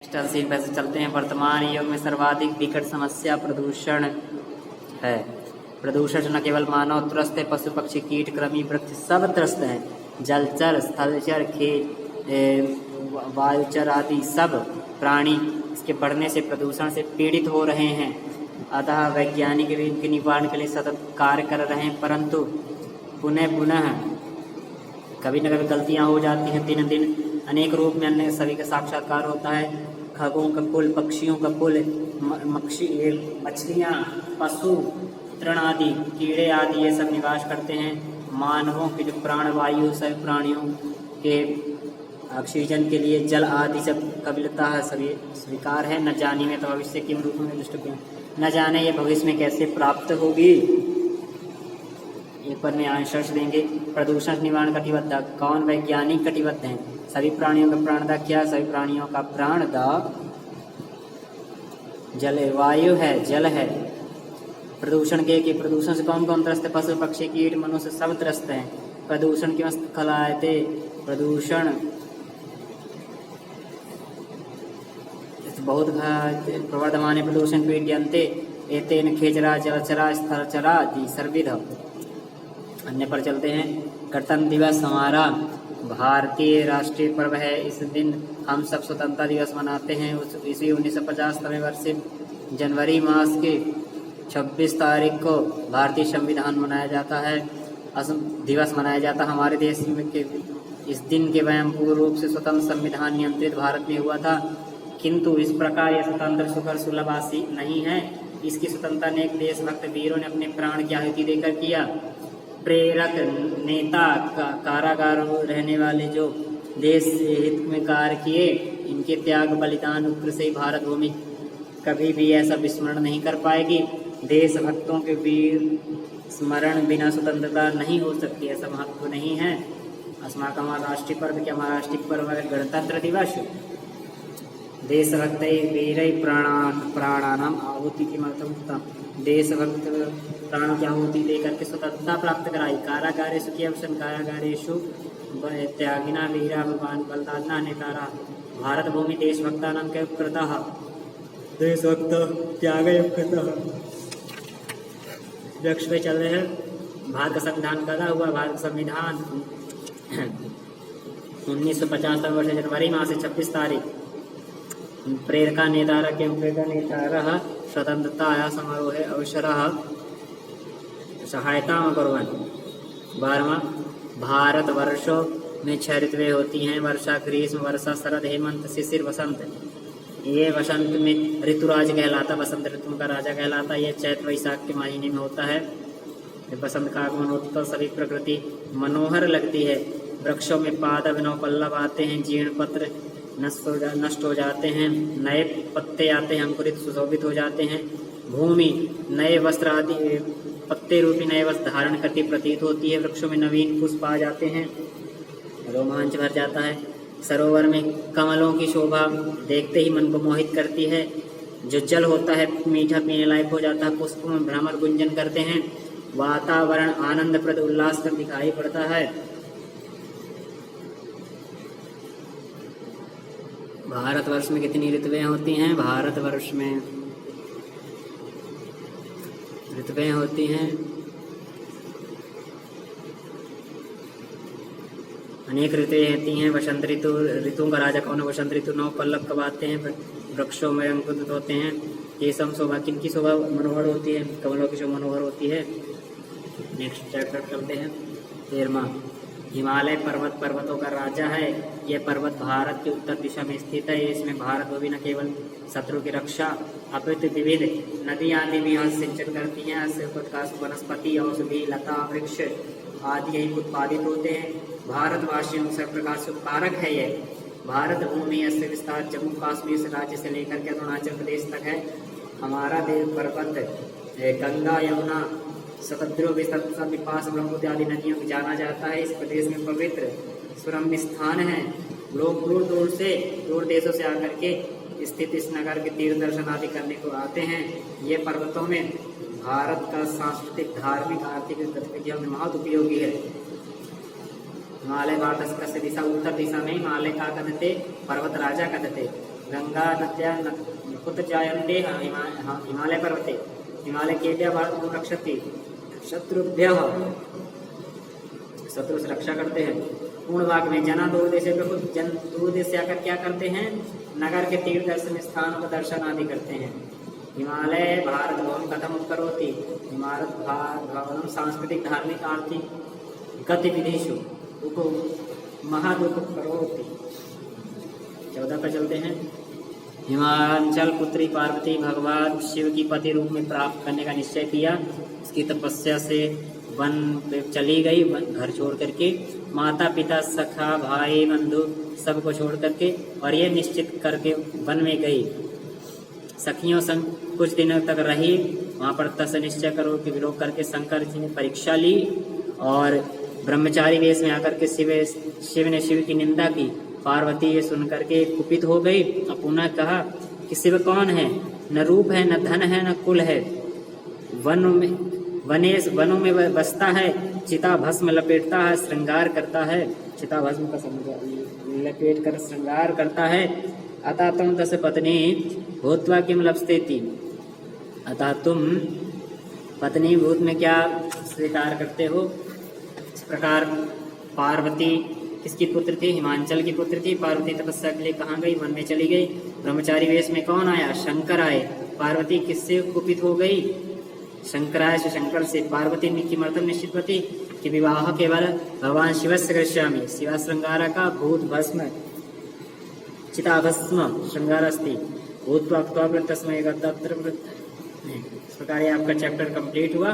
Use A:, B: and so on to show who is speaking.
A: Next scene पे चलते हैं। वर्तमान युग में सर्वाधिक विकट समस्या प्रदूषण है। प्रदूषण से न केवल मानव त्रस्त है, पशु पक्षी कीट कृमि वृक्ष सब त्रस्त हैं। जलचर स्थलचर वायुचर आदि सब प्राणी इसके बढ़ने से प्रदूषण से पीड़ित हो रहे हैं। अतः वैज्ञानिक भी इनके निवारण के लिए सतत कार्य कर रहे हैं, परंतु पुनः कभी न कभी गलतियां हो जाती हैं। दिन दिन अनेक रूप में अन्य सभी का साक्षात्कार होता है। खगों का कुल, पक्षियों का कुल, मछलियाँ, पशु, तृण आदि, कीड़े आदि ये सब निवास करते हैं। मानवों के जो प्राणवायु सभी प्राणियों के ऑक्सीजन के लिए जल आदि सब कबिलता है, सभी स्वीकार है। न जाने में तो भविष्य किम रूप में दृष्टि, न जाने ये भविष्य में कैसे प्राप्त होगी। एक पर में आंसर देंगे। प्रदूषण निवारण कटिबद्ध, कौन वैज्ञानिक कटिबद्ध हैं? सभी प्राणियों का प्राणदा क्या? सभी प्राणियों का प्राणदा जलवायु है, जल है। प्रदूषण के प्रदूषण से कौन कौन त्रस्त है? पशु पक्षी कीट मनुष्य सब त्रस्त हैं। प्रदूषण की खलायते प्रदूषण बहुत प्रवर्धमान प्रदूषण पीड्यन्ते एतेन खेचरा जलचरा स्थलचरा आदि सर्विध। अन्य पर चलते हैं। गणतंत्र दिवस हमारा भारतीय राष्ट्रीय पर्व है। इस दिन हम सब स्वतंत्रता दिवस मनाते हैं। ईस्वी 1950वें वर्ष से जनवरी मास के 26 तारीख को भारतीय संविधान मनाया जाता है, दिवस मनाया जाता है। हमारे देश में के इस दिन के वयं पूर्ण रूप से स्वतंत्र संविधान नियंत्रित भारत में हुआ था, किंतु इस प्रकार यह स्वतंत्र सुखर सुलभासी नहीं है। इसकी स्वतंत्रता ने एक देशभक्त वीरों ने अपने प्राण की आहुति देकर किया। प्रेरक नेता कारागारों में रहने वाले जो देश हित में कार्य किए, इनके त्याग बलिदान उग्र से भारत भूमि कभी भी ऐसा विस्मरण नहीं कर पाएगी। देशभक्तों के वीर स्मरण बिना स्वतंत्रता नहीं हो सकती, ऐसा महत्व नहीं है। अस्माकं हमारा राष्ट्रीय पर्व क्या? हमारा राष्ट्रीय पर्व है गणतंत्र दिवस। देशभक्त वीर प्राणानाम आहुति की महत्वता, देशभक्त प्राणों की आहुति देकर के स्वतंत्रता प्राप्त कराई। कारागारेषु कियवसन कारागारेषु त्यागिना वीरा भगवान बलिदाना नेतारा। भारत भूमि देशभक्तानां कृतः, देशभक्त त्यागयुक्तः। वृक्ष पे चल रहे हैं। भारत का संविधान कदा हुआ? भारत का संविधान 1950 वर्ष जनवरी माह से 26 तारीख। प्रेरका नेतारः स्वतंत्रता समारोह अवसरः सहायता कुर्वन्। 12वां, भारत वर्षों में 6 ऋतुएं होती हैं। वर्षा, ग्रीष्म, वर्षा, शरद, हेमंत, शिशिर, वसंत। ये वसंत में ऋतुराज कहलाता, वसंत ऋतु का राजा कहलाता। ये चैत्र वैशाख के महीने में होता है। जब बसंत का आगमन होता तो सभी प्रकृति मनोहर लगती है। वृक्षों में पादप नव पल्लव आते हैं, जीर्ण पत्र नष्ट हो जाते हैं, नए पत्ते आते हैं, अंकुरित सुशोभित हो जाते हैं। भूमि नए वस्त्र आदि पत्ते रूपी नए वस्त्र धारण करती प्रतीत होती है। वृक्षों में नवीन पुष्प आ जाते हैं, रोमांच भर जाता है। सरोवर में कमलों की शोभा देखते ही मन को मोहित करती है। जो जल होता है मीठा पीने लायक हो जाता है। पुष्प में भ्रमर गुंजन करते हैं। वातावरण आनंदप्रद उल्लास कर दिखाई पड़ता है। भारतवर्ष में कितनी ऋतुएं होती हैं? भारतवर्ष में ऋतुएं होती हैं अनेक ऋतुएं होती हैं। वसंत ऋतु, ऋतुओं का राजा कौन है? वसंत ऋतु। 9 पल्लव कब आते हैं? वृक्षों में अंकुरित होते हैं। ये सब शोभा किनकी शोभा मनोहर होती है? कमलों की शोभा मनोहर होती है। नेक्स्ट चैप्टर करते हैं। 13वां, हिमालय पर्वत पर्वतों का राजा है। यह पर्वत भारत के उत्तर दिशा में स्थित है। इसमें भारत भूमि न केवल शत्रु की रक्षा अपितु विविध नदी आदि भी यहाँ सिंचन करती हैं। इससे उत्कृष्ट वनस्पति, औषधि, लता, वृक्ष आदि यही उत्पादित होते हैं। भारतवासियों के सब प्रकार से उपकारक है। यह भारत भूमि इससे विस्तार जम्मू कश्मीर से राज्य से लेकर के अरुणाचल प्रदेश तक है। हमारा देश पर्वत गंगा, यमुना, सतद्रो, विपास, ब्रह्मपुत्र आदि नदियों को जाना जाता है। इस प्रदेश में पवित्र सुरम्य स्थान है। लोग दूर देशों से आकर के स्थित इस नगर के तीर्थ दर्शन आदि करने को आते हैं। ये पर्वतों में भारत का सांस्कृतिक, धार्मिक, आर्थिक गतिविधियों में बहुत उपयोगी है। हिमालय भारत दिशा उत्तर दिशा में हिमालय का कथते पर्वत राजा कथते। गंगा नद्या कुत्र जायन्ते हिमालय पर्वते हिमालय केभ्यः भारतं रक्षति शत्रुभ्यः शत्रु से रक्षा करते हैं। पूर्ण भाग में जना दूर देश जन दूर देश से आकर क्या करते हैं, नगर के तीर्थ दर्शन स्थानों का दर्शन आदि करते हैं। हिमालय भारत भवन कथम उपकरोति भारत भवन सांस्कृतिक धार्मिक आर्थिक गतिविधिषु महदुपकरोति। 14 पर चलते हैं। हिमाचल पुत्री पार्वती भगवान शिव की पति रूप में प्राप्त करने का निश्चय किया। इसकी तपस्या से वन चली गई, घर छोड़ करके, माता पिता सखा भाई बंधु सबको छोड़ करके, और ये निश्चित करके वन में गई। सखियों संग कुछ दिनों तक रही। वहाँ पर तस निश्चय करो कि विरोध करके शंकर जी ने परीक्षा ली और ब्रह्मचारी वेश में आकर के शिव ने शिव की निंदा की। पार्वती ये सुन करके कुपित हो गई और पुनः कहा कि शिव कौन है, न रूप है, न धन है, न कुल है, वनों में बसता है, चिता भस्म लपेटता है, श्रृंगार करता है, चिता भस्म का लपेट कर श्रृंगार करता है। अतः तुम तस्य पत्नी भूत्वा किम लप्स्येति, अतः तुम पत्नी भूत में क्या स्वीकार करते हो। इस प्रकार पार्वती किसकी पुत्र थी, हिमांचल की पुत्र थी। पार्वती तपस्या के लिए कहाँ गई, वन में चली गई। ब्रह्मचारी वेश में कौन आया, शंकर आए। पार्वती किससे कुपित हो गई, शंकराय से, शंकर से। पार्वती की मर्तम निश्चित पति कि विवाह केवल भगवान शिव से करिष्यामि, शिवा श्रृंगार का भूत भस्म चिता भस्म श्रृंगार अस्ति भूत तस्मय। इस प्रकार आपका चैप्टर कंप्लीट हुआ।